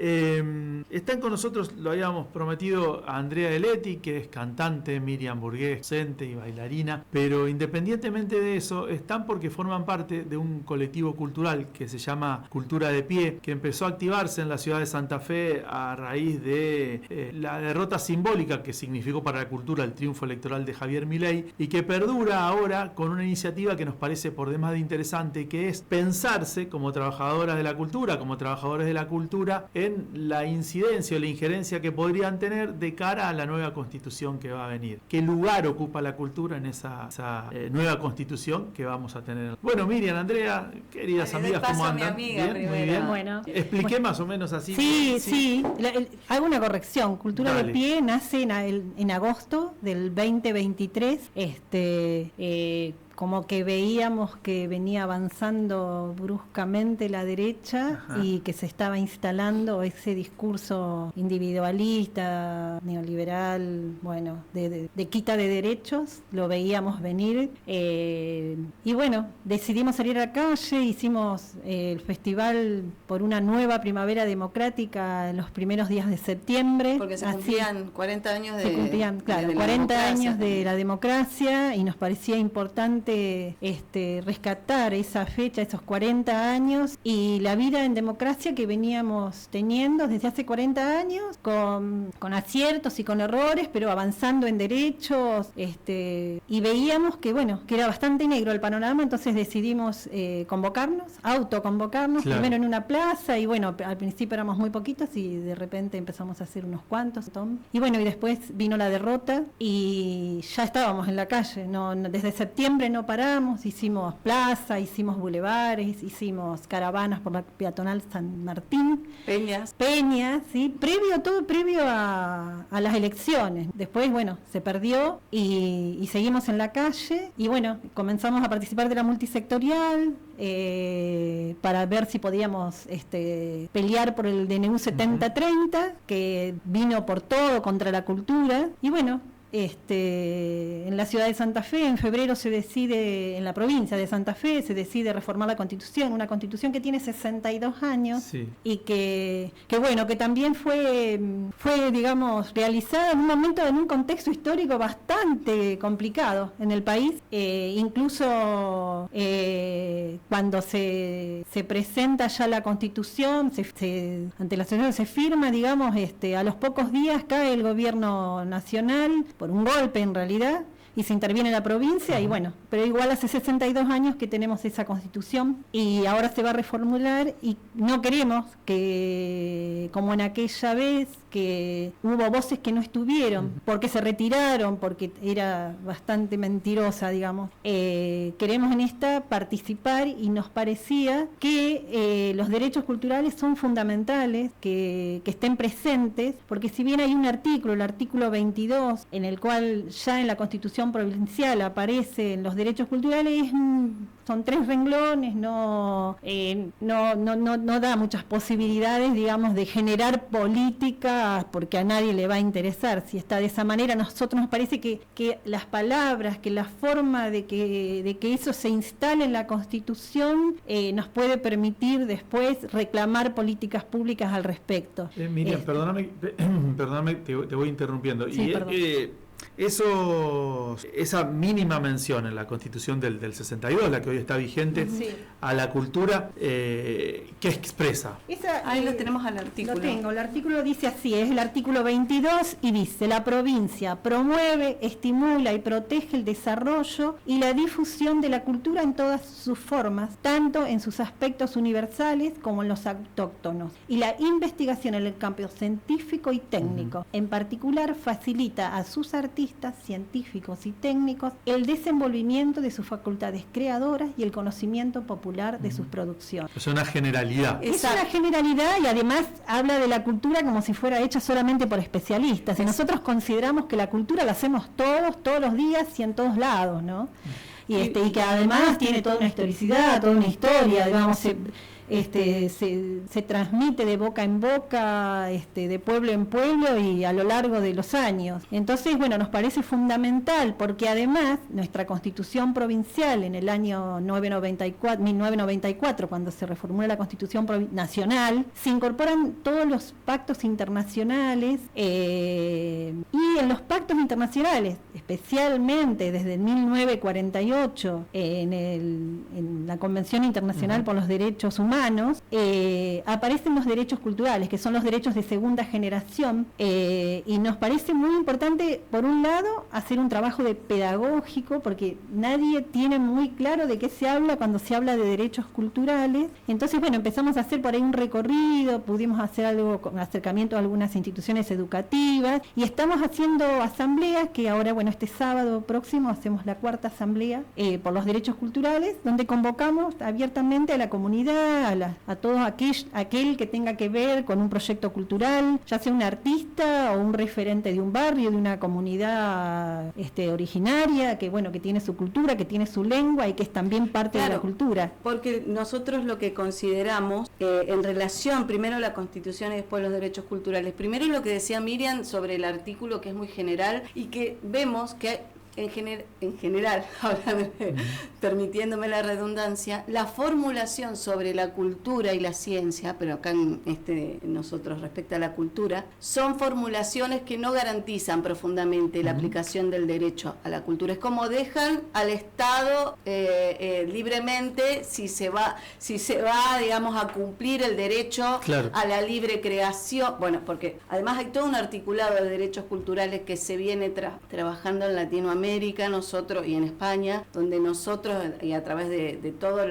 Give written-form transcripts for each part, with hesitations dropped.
Están con nosotros, lo habíamos prometido, a Andrea Deletti, que es cantante, Miriam Burgués, docente y bailarina, pero independientemente de eso, están porque forman parte de un colectivo cultural que se llama Cultura de Pie, que empezó a activarse en la ciudad de Santa Fe a raíz de la derrota simbólica que significó para la cultura el triunfo electoral de Javier Milei, y que perdura ahora con una iniciativa que nos parece por demás de interesante, que es pensarse como trabajadoras de la cultura, como trabajadores de la cultura, en la incidencia o la injerencia que podrían tener de cara a la nueva constitución que va a venir. ¿Qué lugar ocupa la cultura en esa nueva constitución que vamos a tener? Bueno, Miriam, Andrea, queridas amigas, ¿cómo andan? Bien, muy bien. Bueno, expliqué más o menos así. Sí. Hago una corrección. Cultura Dale. de Pie nace en agosto del 2023. Como que veíamos que venía avanzando bruscamente la derecha. Ajá. Y que se estaba instalando ese discurso individualista, neoliberal, bueno, de quita de derechos, lo veíamos venir. Y bueno, decidimos salir a la calle, hicimos el festival por una nueva primavera democrática en los primeros días de septiembre. Porque se cumplían 40 años de... Se cumplían, claro, de 40 años de la democracia, y nos parecía importante rescatar esa fecha, esos 40 años, y la vida en democracia que veníamos teniendo desde hace 40 años, con aciertos y con errores, pero avanzando en derechos, y veíamos que, bueno, que era bastante negro el panorama. Entonces decidimos autoconvocarnos, claro. Primero en una plaza, y bueno, al principio éramos muy poquitos y de repente empezamos a hacer unos cuantos, y bueno, y después vino la derrota y ya estábamos en la calle, desde septiembre no paramos, hicimos plaza, hicimos bulevares, hicimos caravanas por la peatonal San Martín, peñas, ¿sí? Todo previo a las elecciones. Después, bueno, se perdió y seguimos en la calle, y bueno, comenzamos a participar de la multisectorial para ver si podíamos pelear por el DNU 7030, que vino por todo contra la cultura. Y bueno, en la ciudad de Santa Fe, en febrero se decide, en la provincia de Santa Fe, se decide reformar la Constitución, una Constitución que tiene 62 años, sí. Y que bueno, que también fue, digamos, realizada en un momento, en un contexto histórico bastante complicado en el país. Incluso cuando se presenta ya la Constitución, ante la sociedad se firma, digamos, a los pocos días cae el gobierno nacional, por un golpe en realidad, y se interviene la provincia. Uh-huh. Y bueno, pero igual hace 62 años que tenemos esa Constitución, y ahora se va a reformular, y no queremos que, como en aquella vez, que hubo voces que no estuvieron, uh-huh, porque se retiraron, porque era bastante mentirosa, digamos. Queremos en esta participar, y nos parecía que los derechos culturales son fundamentales, que estén presentes, porque si bien hay un artículo, el artículo 22, en el cual ya en la Constitución provincial aparecen los derechos culturales, son 3 renglones, no da muchas posibilidades, digamos, de generar políticas, porque a nadie le va a interesar si está de esa manera. A nosotros nos parece que las palabras, que la forma de que eso se instale en la Constitución nos puede permitir después reclamar políticas públicas al respecto. Miriam, perdóname, te voy interrumpiendo. Sí, esa mínima mención en la Constitución del 62, la que hoy está vigente, sí, a la cultura, ¿qué expresa? Ahí lo tenemos al artículo. Lo tengo, el artículo dice así, es el artículo 22, y dice: la provincia promueve, estimula y protege el desarrollo y la difusión de la cultura en todas sus formas, tanto en sus aspectos universales como en los autóctonos, y la investigación en el campo científico y técnico. Uh-huh. En particular, facilita a sus artistas, científicos y técnicos el desenvolvimiento de sus facultades creadoras y el conocimiento popular de sus producciones. Es una generalidad. Es una generalidad, y además habla de la cultura como si fuera hecha solamente por especialistas. Y nosotros consideramos que la cultura la hacemos todos los días y en todos lados, ¿no? Y que además tiene toda una historicidad, toda una historia, digamos. se transmite de boca en boca, de pueblo en pueblo y a lo largo de los años. Entonces, bueno, nos parece fundamental porque además nuestra Constitución provincial en el año 1994, cuando se reformula la Constitución nacional, se incorporan todos los pactos internacionales y en los pactos internacionales, especialmente desde 1948 en la Convención Internacional por los Derechos Humanos, aparecen los derechos culturales, que son los derechos de segunda generación, y nos parece muy importante, por un lado, hacer un trabajo de pedagógico, porque nadie tiene muy claro de qué se habla cuando se habla de derechos culturales. Entonces, bueno, empezamos a hacer por ahí un recorrido, pudimos hacer algo con acercamiento a algunas instituciones educativas, y estamos haciendo asambleas, que ahora, bueno, este sábado próximo hacemos la 4ª asamblea por los derechos culturales, donde convocamos abiertamente a la comunidad, a todo aquel que tenga que ver con un proyecto cultural, ya sea un artista o un referente de un barrio, de una comunidad originaria, que bueno, que tiene su cultura, que tiene su lengua y que es también parte de la cultura. Porque nosotros lo que consideramos en relación, primero la Constitución y después los derechos culturales, primero lo que decía Miriam sobre el artículo, que es muy general y que vemos que en general, permitiéndome la redundancia, la formulación sobre la cultura y la ciencia, pero acá nosotros respecto a la cultura, son formulaciones que no garantizan profundamente la aplicación del derecho a la cultura. Es como dejan al Estado libremente si se va, digamos, a cumplir el derecho a la libre creación. Bueno, porque además hay todo un articulado de derechos culturales que se viene trabajando en Latinoamérica, nosotros y en España, donde nosotros, y a través de todas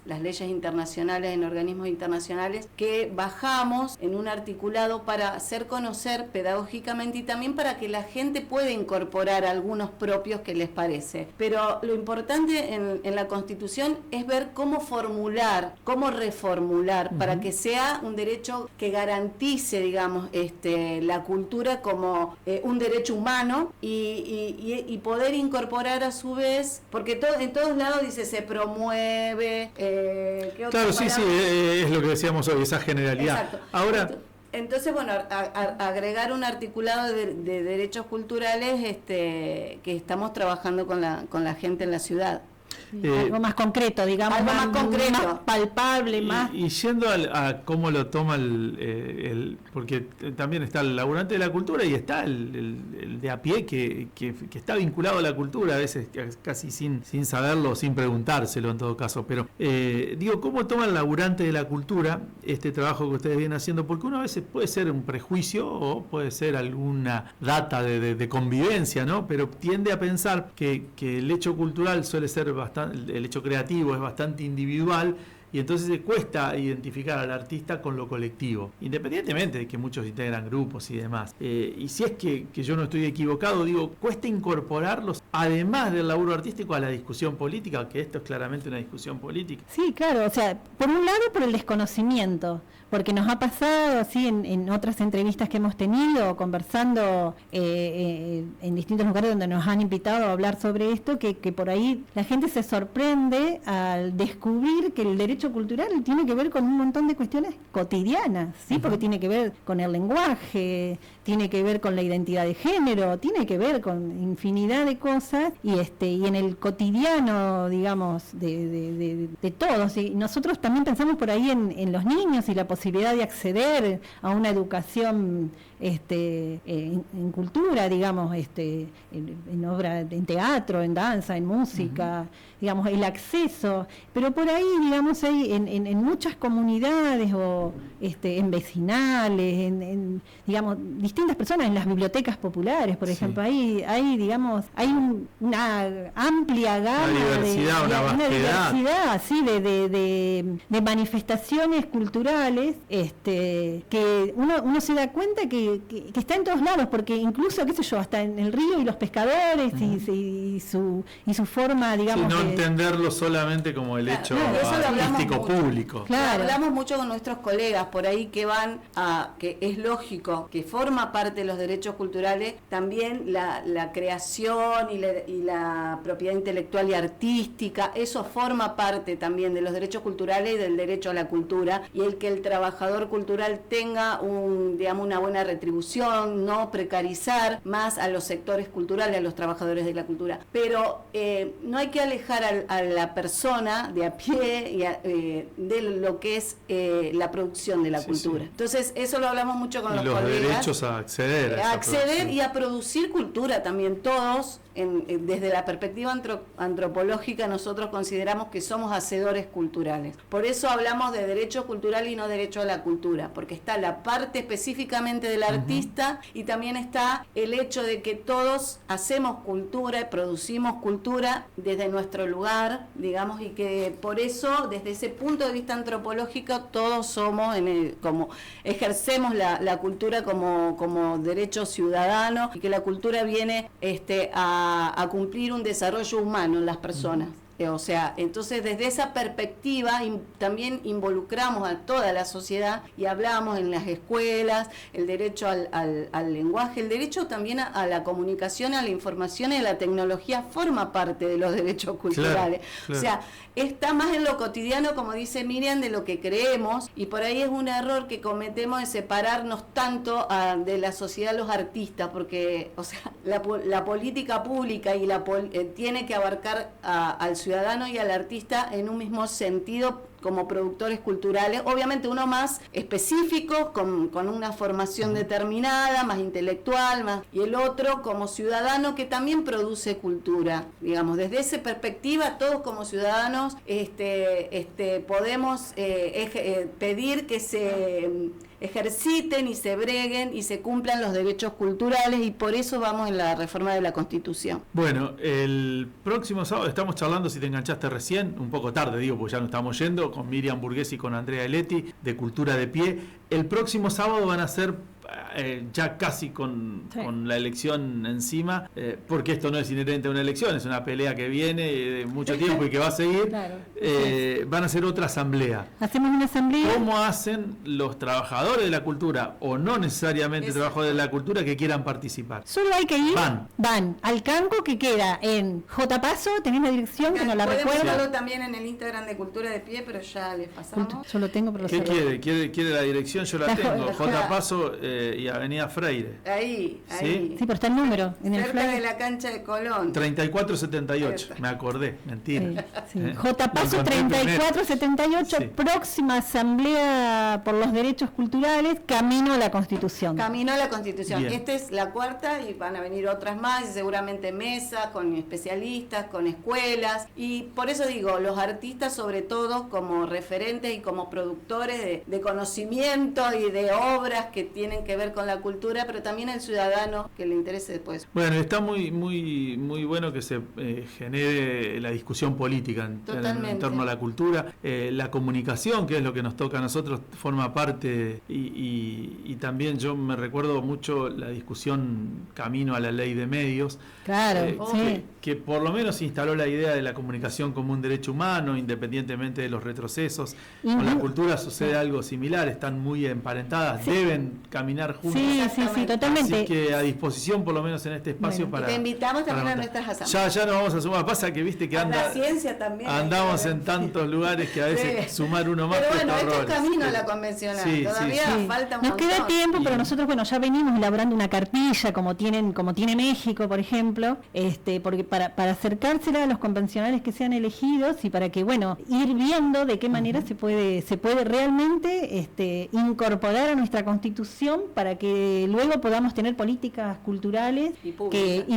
las leyes internacionales, en organismos internacionales, que bajamos en un articulado para hacer conocer pedagógicamente y también para que la gente pueda incorporar algunos propios que les parece. Pero lo importante en la Constitución es ver cómo formular, cómo reformular, para que sea un derecho que garantice, digamos, la cultura como un derecho humano y poder incorporar a su vez, porque en todos lados dice se promueve. Claro, sí, es lo que decíamos hoy, esa generalidad. Exacto. Ahora. Entonces, bueno, agregar un articulado de derechos culturales que estamos trabajando con la gente en la ciudad. Algo más concreto, digamos, algo más concreto, más palpable, más... Y yendo a cómo lo toma porque también está el laburante de la cultura y está el de a pie que está vinculado a la cultura, a veces casi sin saberlo, sin preguntárselo en todo caso, pero ¿cómo toma el laburante de la cultura este trabajo que ustedes vienen haciendo? Porque uno a veces puede ser un prejuicio o puede ser alguna data de convivencia, ¿no? Pero tiende a pensar que el hecho cultural suele ser bastante, el hecho creativo es bastante individual, y entonces se cuesta identificar al artista con lo colectivo, independientemente de que muchos integran grupos y demás. Y si es que yo no estoy equivocado, cuesta incorporarlos, además del laburo artístico, a la discusión política, que esto es claramente una discusión política. Sí, claro, o sea, por un lado por el desconocimiento, porque nos ha pasado así en otras entrevistas que hemos tenido, conversando en distintos lugares donde nos han invitado a hablar sobre esto, que por ahí la gente se sorprende al descubrir que el derecho cultural tiene que ver con un montón de cuestiones cotidianas, ¿sí? Porque tiene que ver con el lenguaje, tiene que ver con la identidad de género, tiene que ver con infinidad de cosas, y en el cotidiano, digamos, de todos. Y nosotros también pensamos por ahí en los niños y la posibilidad de acceder a una educación en cultura, digamos, en obra, en teatro, en danza, en música, digamos, el acceso, pero por ahí, digamos, hay en muchas comunidades o en vecinales, digamos, distintas personas, en las bibliotecas populares, por ejemplo, hay digamos, hay una amplia gama, una diversidad, sí, de manifestaciones culturales, que uno se da cuenta que que está en todos lados, porque incluso, qué sé yo, hasta en el río y los pescadores y su forma, digamos... Sí, no entenderlo solamente como el hecho artístico público. Claro. Hablamos mucho con nuestros colegas por ahí que van a... que es lógico, que forma parte de los derechos culturales también la creación y la propiedad intelectual y artística, eso forma parte también de los derechos culturales y del derecho a la cultura, y el que el trabajador cultural tenga una buena retribución, no precarizar más a los sectores culturales, a los trabajadores de la cultura. Pero no hay que alejar a la persona de a pie de lo que es la producción de la cultura. Sí. Entonces, eso lo hablamos mucho con los colegas. Los derechos a acceder y a producir cultura también, todos. Desde la perspectiva antropológica nosotros consideramos que somos hacedores culturales. Por eso hablamos de derecho cultural y no derecho a la cultura, porque está la parte específicamente del artista y también está el hecho de que todos hacemos cultura y producimos cultura desde nuestro lugar, digamos, y que por eso desde ese punto de vista antropológico todos somos, como ejercemos la cultura como derecho ciudadano, y que la cultura viene a cumplir un desarrollo humano en las personas. O sea, entonces desde esa perspectiva también involucramos a toda la sociedad y hablamos en las escuelas, el derecho al lenguaje, el derecho también a la comunicación, a la información y a la tecnología forma parte de los derechos culturales. Claro. O sea, está más en lo cotidiano, como dice Miriam, de lo que creemos, y por ahí es un error que cometemos de separarnos tanto de la sociedad, los artistas, porque, o sea, la política pública y tiene que abarcar al ciudadano y al artista en un mismo sentido como productores culturales, obviamente uno más específico, con una formación determinada, más intelectual, y el otro como ciudadano que también produce cultura. Digamos, desde esa perspectiva, todos como ciudadanos podemos pedir que se ejerciten y se breguen y se cumplan los derechos culturales, y por eso vamos en la reforma de la Constitución. Bueno, el próximo sábado estamos charlando, si te enganchaste recién, un poco tarde digo, porque ya nos estamos yendo, con Miriam Burgués y con Andrea Eletti, de Cultura de Pie. El próximo sábado van a ser ya casi con la elección encima, porque esto no es inherente a una elección, es una pelea que viene de mucho tiempo y que va a seguir. Claro, van a hacer otra asamblea. Hacemos una asamblea. ¿Cómo hacen los trabajadores de la cultura, o no necesariamente trabajadores de la cultura, que quieran participar? Solo hay que ir, van al campo que queda en J. Paso, tenés la dirección, que no la recuerdo. Pueden buscarlo también en el Instagram de Cultura de Pie, pero ya les pasamos. Yo lo tengo, pero ¿Qué quiere la dirección? Yo la tengo. J. Paso y Avenida Freire. Ahí. Sí, pero está el número. Cerca de la cancha de Colón. 3478, me acordé, mentira. Sí. J. Paso 3478, sí. Próxima asamblea por los derechos culturales, camino a la Constitución. Camino a la Constitución. Bien. Esta es la cuarta y van a venir otras más, y seguramente mesas con especialistas, con escuelas, y por eso digo, los artistas sobre todo como referentes y como productores de conocimiento y de obras que tienen que ver con la cultura, pero también el ciudadano que le interese después. Bueno, está muy bueno que se genere la discusión política en torno a la cultura. La comunicación, que es lo que nos toca a nosotros, forma parte, y también yo me recuerdo mucho la discusión camino a la ley de medios. Claro, sí. Que por lo menos instaló la idea de la comunicación como un derecho humano, independientemente de los retrocesos. Con la cultura sucede algo similar, están muy emparentadas, deben caminar juntos. Sí, totalmente. Así que a disposición, por lo menos en este espacio, para... Te invitamos también a nuestras asambleas. Ya nos vamos a sumar. Pasa que viste que la ciencia también andamos en tantos lugares que a veces sumar uno más. Pero bueno, este es camino a la convencional. Todavía falta un montón. Nos queda tiempo, pero nosotros, ya venimos elaborando una cartilla, como tiene México, por ejemplo, porque para acercársela a los convencionales que sean elegidos, y para que, ir viendo de qué manera se puede realmente incorporar a nuestra Constitución, para que luego podamos tener políticas culturales y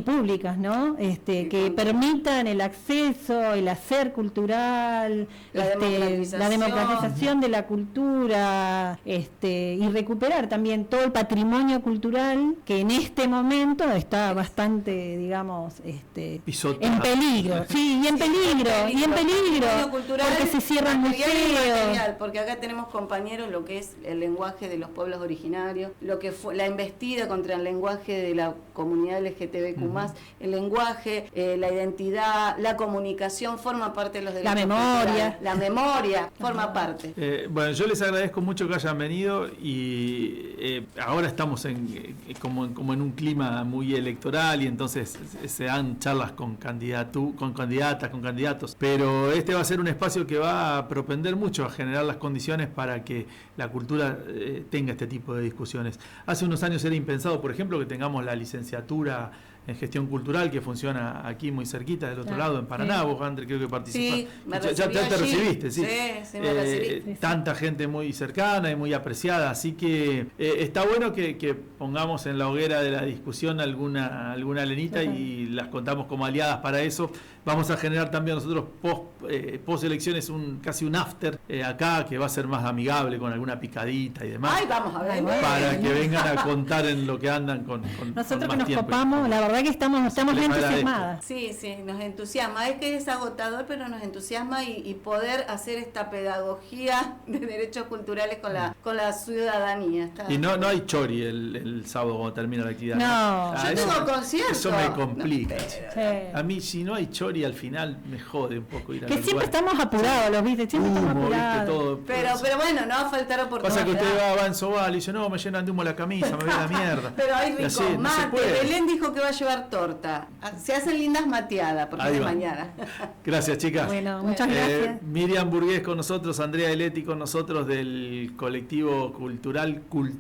públicas, ¿no? Que permitan el acceso, el hacer cultural, la democratización de la cultura, y recuperar también todo el patrimonio cultural que en este momento está bastante, digamos, en peligro. Sí, y en peligro, porque se cierran museos. Porque acá tenemos compañeros lo que es el lenguaje de los pueblos originarios, lo que fue la embestida contra el lenguaje de la comunidad LGTBQ+, el lenguaje, la identidad, la comunicación forma parte de los derechos culturales. La memoria forma parte. Bueno, yo les agradezco mucho que hayan venido y ahora estamos como en un clima muy electoral y entonces se dan charlas con candidatas, con candidatos, pero este va a ser un espacio que va a propender mucho a generar las condiciones para que la cultura tenga este tipo de discusiones. Hace unos años era impensado, por ejemplo, que tengamos la licenciatura en gestión cultural que funciona aquí muy cerquita del otro lado, en Paraná. Vos, André, creo que participas. Sí, ya te recibiste, sí. Sí, me recibí. Tanta gente muy cercana y muy apreciada, así que está bueno que pongamos en la hoguera de la discusión alguna lenita y las contamos como aliadas para eso. Vamos a generar también nosotros post elecciones casi un after acá que va a ser más amigable con alguna picadita y demás. Ay, vamos a ver. Para que vengan a contar en lo que andan con nosotros con que nos copamos, la verdad que estamos bien entusiasmadas. Sí, nos entusiasma. Es que es agotador, pero nos entusiasma y poder hacer esta pedagogía de derechos culturales con la ciudadanía. Y no hay chori el sábado cuando termina la actividad. No. Yo tengo concierto. Eso me complica. Sí. A mí, si no hay chori al final me jode un poco ir a Que siempre estamos apurados, los viste, siempre estamos apurados. Todo. Pero bueno, no va a faltar oportunidad. Pasa que usted va en Sobal y dice, no, me llenan de humo la camisa, me voy a la mierda. Pero hay Y así, rico no mate. se puede. Belén dijo que va a llevar torta. Se hacen lindas mateadas porque Ahí es va. mañana. Gracias, chicas. Bueno, muchas gracias. Miriam Burgués con nosotros, Andrea Eletti con nosotros del colectivo cultural Cultura.